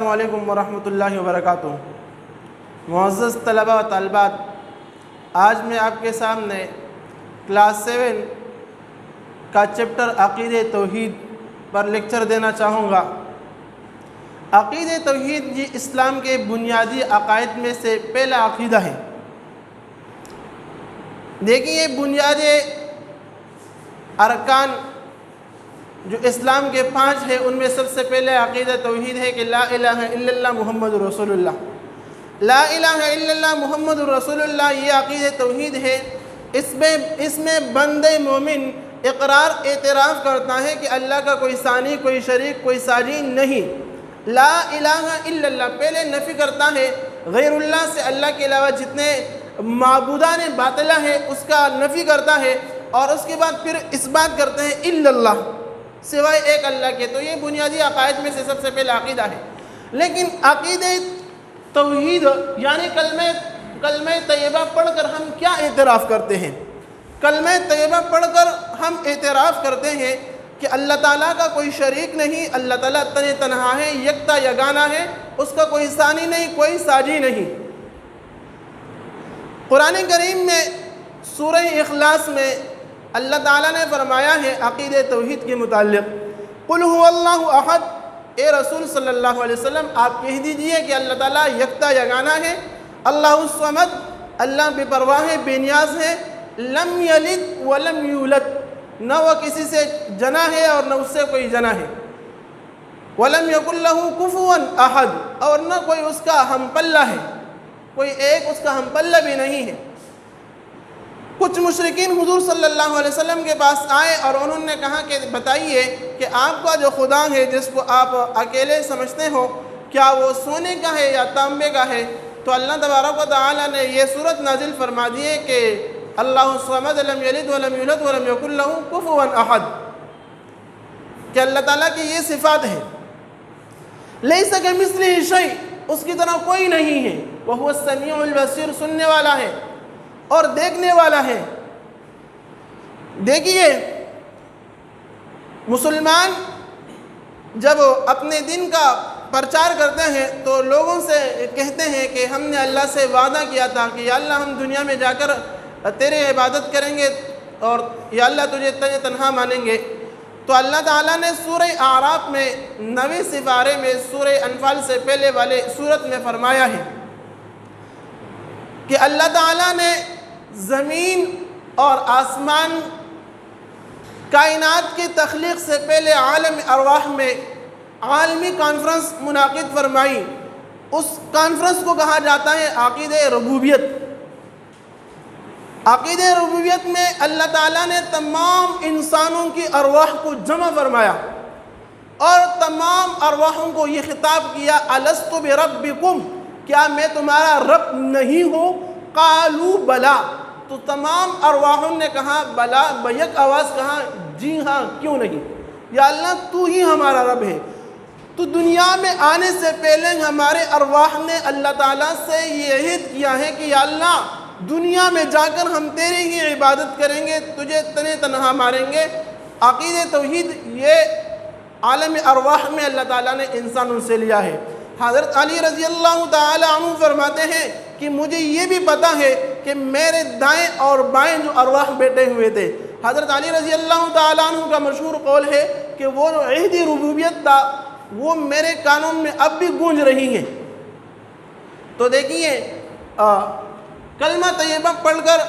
السلام علیکم ورحمۃ اللہ وبرکاتہ۔ معزز طلباء و طالبات، آج میں آپ کے سامنے کلاس 7 کا چیپٹر عقیدہ توحید پر لیکچر دینا چاہوں گا۔ عقیدہ توحید یہ اسلام کے بنیادی عقائد میں سے پہلا عقیدہ ہے۔ دیکھیے، یہ بنیادی ارکان جو اسلام کے 5 ہیں، ان میں سب سے پہلے عقیدہ توحید ہے کہ لا الہ الا اللہ محمد رسول اللہ۔ لا الہ الا اللہ محمد رسول اللہ یہ عقیدہ توحید ہے۔ اس میں بندے مومن اقرار اعتراف کرتا ہے کہ اللہ کا کوئی ثانی، کوئی شریک، کوئی ساجی نہیں۔ لا الہ الا اللہ پہلے نفی کرتا ہے، غیر اللہ سے اللہ کے علاوہ جتنے معبودان باطلہ ہیں اس کا نفی کرتا ہے، اور اس کے بعد پھر اس بات کرتے ہیں الا اللہ، سوائے ایک اللہ کے۔ تو یہ بنیادی عقائد میں سے سب سے پہلا عقیدہ ہے۔ لیکن عقیدہ توحید یعنی کلمہ طیبہ پڑھ کر ہم کیا اعتراف کرتے ہیں؟ کلمہ طیبہ پڑھ کر ہم اعتراف کرتے ہیں کہ اللہ تعالیٰ کا کوئی شریک نہیں، اللہ تعالیٰ تنہا ہے، یکتا یگانہ ہے، اس کا کوئی ثانی نہیں، کوئی ساجی نہیں۔ قرآن کریم میں سورہ اخلاص میں اللہ تعالیٰ نے فرمایا ہے عقیدہ توحید کے متعلق، قل هو اللہ احد، اے رسول صلی اللہ علیہ وسلم آپ کہہ دیجئے کہ اللہ تعالیٰ یکتا یگانہ ہے، اللہ الصمد، اللہ بے پرواہ ہے، بے نیاز ہے، لم یلد ولم یولد، نہ وہ کسی سے جنا ہے اور نہ اس سے کوئی جنا ہے، ولم یکن لہ کفوا احد، اور نہ کوئی اس کا ہم پلہ ہے، کوئی ایک اس کا ہم پلہ بھی نہیں ہے۔ کچھ مشرکین حضور صلی اللہ علیہ وسلم کے پاس آئے اور انہوں نے کہا کہ بتائیے کہ آپ کا جو خدا ہے جس کو آپ اکیلے سمجھتے ہو، کیا وہ سونے کا ہے یا تانبے کا ہے؟ تو اللہ تبارک و تعالیٰ نے یہ صورت نازل فرما دی ہے کہ اللہ الصمد لم یلد ولم یولد ولم یکن لہ کفوا احد، کہ اللہ تعالیٰ کی یہ صفات ہے، لیس کمثلہ شیء، اس کی طرح کوئی نہیں ہے، وہو السمیع البصیر، سننے والا ہے اور دیکھنے والا ہے۔ دیکھیے، مسلمان جب اپنے دین کا پرچار کرتے ہیں تو لوگوں سے کہتے ہیں کہ ہم نے اللہ سے وعدہ کیا تھا کہ یا اللہ ہم دنیا میں جا کر تیرے عبادت کریں گے اور یا اللہ تجھے تنہا مانیں گے۔ تو اللہ تعالیٰ نے سورہ اعراف میں 9ویں سپارے میں سورہ انفال سے پہلے والے سورت میں فرمایا ہے کہ اللہ تعالیٰ نے زمین اور آسمان، کائنات کی تخلیق سے پہلے عالم ارواح میں عالمی کانفرنس منعقد فرمائی۔ اس کانفرنس کو کہا جاتا ہے عقیدہ ربوبیت۔ عقیدہ ربوبیت میں اللہ تعالیٰ نے تمام انسانوں کی ارواح کو جمع فرمایا اور تمام ارواحوں کو یہ خطاب کیا، الست بربکم، کیا میں تمہارا رب نہیں ہوں؟ قالوا بلا، تو تمام ارواحوں نے کہا بلا، بیک آواز کہا جی ہاں، کیوں نہیں، یا اللہ تو ہی ہمارا رب ہے۔ تو دنیا میں آنے سے پہلے ہمارے ارواح نے اللہ تعالیٰ سے یہ عہد کیا ہے کہ یا اللہ دنیا میں جا کر ہم تیری ہی عبادت کریں گے، تجھے تنہا مانیں گے۔ عقیدہ توحید یہ عالم ارواح میں اللہ تعالیٰ نے انسانوں سے لیا ہے۔ حضرت علی رضی اللہ تعالی عنہ فرماتے ہیں کہ مجھے یہ بھی پتا ہے کہ میرے دائیں اور بائیں جو ارواح بیٹھے ہوئے تھے، حضرت علی رضی اللہ تعالی عنہ کا مشہور قول ہے کہ وہ جو عہد ربوبیت تھا وہ میرے کانوں میں اب بھی گونج رہی ہے۔ تو دیکھیے، کلمہ طیبہ پڑھ کر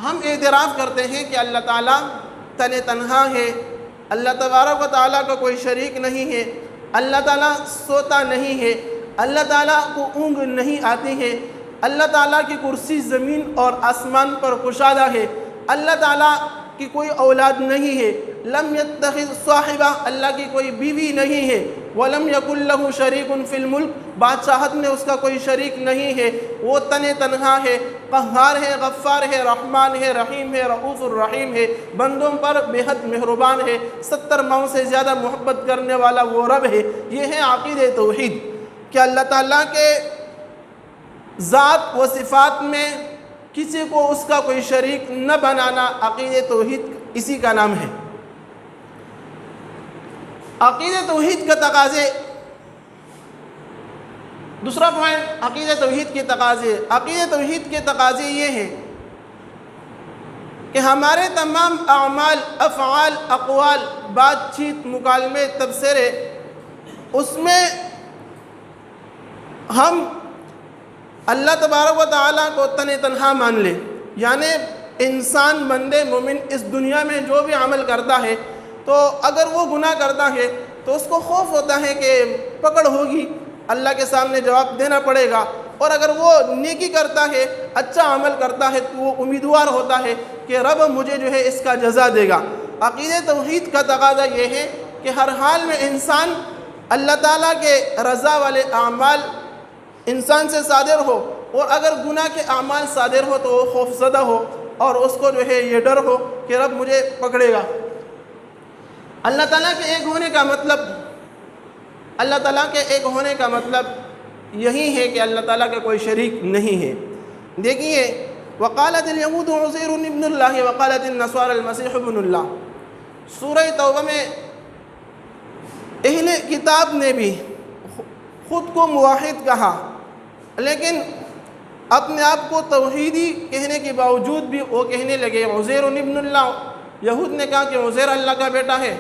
ہم اعتراف کرتے ہیں کہ اللہ تعالیٰ تنہا ہے، اللہ تبارک و تعالیٰ کا کوئی شریک نہیں ہے، اللہ تعالیٰ سوتا نہیں ہے، اللہ تعالیٰ کو اونگ نہیں آتی ہے، اللہ تعالیٰ کی کرسی زمین اور آسمان پر کشادہ ہے، اللہ تعالیٰ کی کوئی اولاد نہیں ہے، لم یتخذ صاحبہ، اللہ کی کوئی بیوی نہیں ہے، ولم یکن لہ شریک فی الملک، بادشاہت میں اس کا کوئی شریک نہیں ہے، وہ تنہا ہے، قہار ہے، غفار ہے، رحمان ہے، رحیم ہے، رؤوف الرحیم ہے، بندوں پر بے حد مہربان ہے، 70 ماؤں سے زیادہ محبت کرنے والا وہ رب ہے۔ یہ ہے عقیدہ توحید، کہ اللہ تعالیٰ کے ذات و صفات میں کسی کو اس کا کوئی شریک نہ بنانا، عقیدہ توحید اسی کا نام ہے۔ عقیدہ توحید کا تقاضے دوسرا پوائنٹ عقیدہ توحید کے تقاضے. عقیدہ توحید کے تقاضے یہ ہیں کہ ہمارے تمام اعمال، افعال، اقوال، بات چیت، مکالمے، تبصرے، اس میں ہم اللہ تبارک و تعالیٰ کو تنہا مان لیں. یعنی انسان، بندے، مومن اس دنیا میں جو بھی عمل کرتا ہے تو اگر وہ گناہ کرتا ہے تو اس کو خوف ہوتا ہے کہ پکڑ ہوگی، اللہ کے سامنے جواب دینا پڑے گا. اور اگر وہ نیکی کرتا ہے، اچھا عمل کرتا ہے تو وہ امیدوار ہوتا ہے کہ رب مجھے جو ہے اس کا جزا دے گا. عقیدہ توحید کا تقاضا یہ ہے کہ ہر حال میں انسان اللہ تعالیٰ کے رضا والے اعمال انسان سے صادر ہو، اور اگر گناہ کے اعمال صادر ہو تو وہ خوف زدہ ہو اور اس کو جو ہے یہ ڈر ہو کہ رب مجھے پکڑے گا. اللہ تعالیٰ کے ایک ہونے کا مطلب یہی ہے کہ اللہ تعالیٰ کا کوئی شریک نہیں ہے. دیکھیے، وقالت الیہود عزیر ابن اللہ وقالت النصارى المسیح ابن اللہ. سورہ توبہ میں اہل کتاب نے بھی خود کو موحد کہا، لیکن اپنے آپ کو توحیدی کہنے کے باوجود بھی وہ کہنے لگے عزیر ابن اللہ. یہود نے کہا کہ عزیر اللہ کا بیٹا ہے،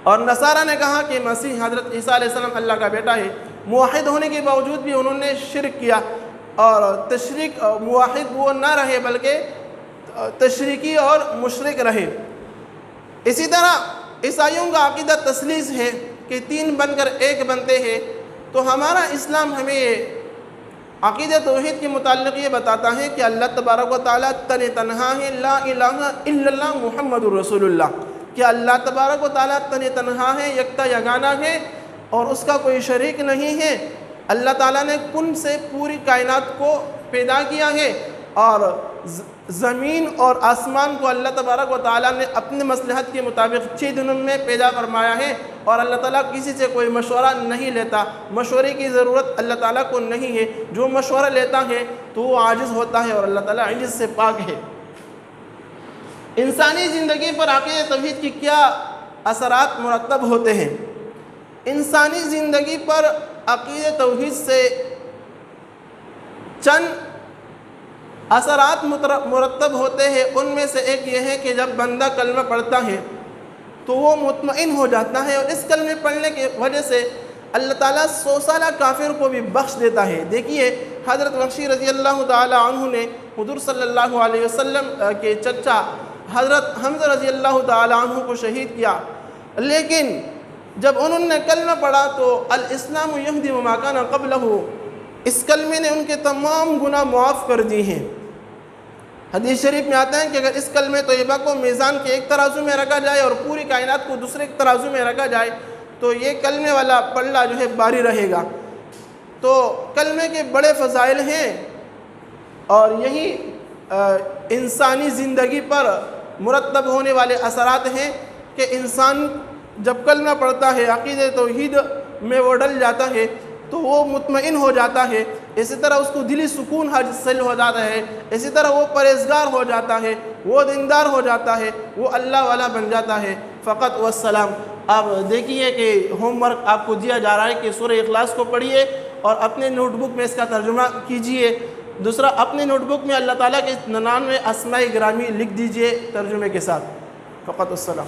اور نصارہ نے کہا کہ مسیح حضرت عیسیٰ علیہ السلام اللہ کا بیٹا ہے. موحد ہونے کے باوجود بھی انہوں نے شرک کیا، اور تشریک موحد وہ نہ رہے بلکہ تشریکی اور مشرک رہے. اسی طرح عیسائیوں کا عقیدہ تثلیث ہے کہ تین بن کر ایک بنتے ہیں. تو ہمارا اسلام ہمیں یہ عقیدہ توحید کے متعلق یہ بتاتا ہے کہ اللہ تبارک و تعالیٰ تنہا ہے، لا الہ الا اللہ محمد الرسول اللہ. کہ اللہ تبارک و تعالیٰ تنہا ہے، یکتا یگانہ ہے، اور اس کا کوئی شریک نہیں ہے. اللہ تعالیٰ نے کن سے پوری کائنات کو پیدا کیا ہے، اور زمین اور آسمان کو اللہ تبارک و تعالیٰ نے اپنے مصلحت کے مطابق 6 دنوں میں پیدا فرمایا ہے. اور اللہ تعالیٰ کسی سے کوئی مشورہ نہیں لیتا، مشورے کی ضرورت اللہ تعالیٰ کو نہیں ہے. جو مشورہ لیتا ہے تو وہ عاجز ہوتا ہے، اور اللہ تعالیٰ عجز سے پاک ہے. انسانی زندگی پر عقیدہ توحید کی کیا اثرات مرتب ہوتے ہیں؟ انسانی زندگی پر عقیدہ توحید سے چند اثرات مرتب ہوتے ہیں. ان میں سے ایک یہ ہے کہ جب بندہ کلمہ پڑھتا ہے تو وہ مطمئن ہو جاتا ہے، اور اس کلمے پڑھنے کی وجہ سے اللہ تعالیٰ 100 سالہ کافر کو بھی بخش دیتا ہے. دیکھیے، حضرت وحشی رضی اللہ تعالیٰ عنہ نے حضور صلی اللہ علیہ وسلم کے چچا حضرت حمزہ رضی اللہ تعالیٰ عنہ کو شہید کیا، لیکن جب انہوں نے کلمہ پڑھا تو الاسلام یہدم ما کان قبلہ، اس کلمے نے ان کے تمام گناہ معاف کر دی ہیں. حدیث شریف میں آتا ہے کہ اگر اس کلمہ طیبہ کو میزان کے ایک ترازو میں رکھا جائے اور پوری کائنات کو دوسرے ترازو میں رکھا جائے تو یہ کلمے والا پلڑا جو ہے باری رہے گا. تو کلمے کے بڑے فضائل ہیں، اور یہی انسانی زندگی پر مرتب ہونے والے اثرات ہیں کہ انسان جب کلمہ پڑھتا ہے، عقیدہ توحید میں وہ ڈل جاتا ہے تو وہ مطمئن ہو جاتا ہے. اسی طرح اس کو دلی سکون حاصل ہو جاتا ہے، اسی طرح وہ پرہیزگار ہو جاتا ہے، وہ دیندار ہو جاتا ہے، وہ اللہ والا بن جاتا ہے. فقط والسلام. آپ دیکھیے کہ ہوم ورک آپ کو دیا جا رہا ہے کہ سورہ اخلاص کو پڑھیے اور اپنے نوٹ بک میں اس کا ترجمہ کیجئے. دوسرا، اپنے نوٹ بک میں اللہ تعالیٰ کے 99 اسماء گرامی لکھ دیجئے ترجمے کے ساتھ. فقط والسلام.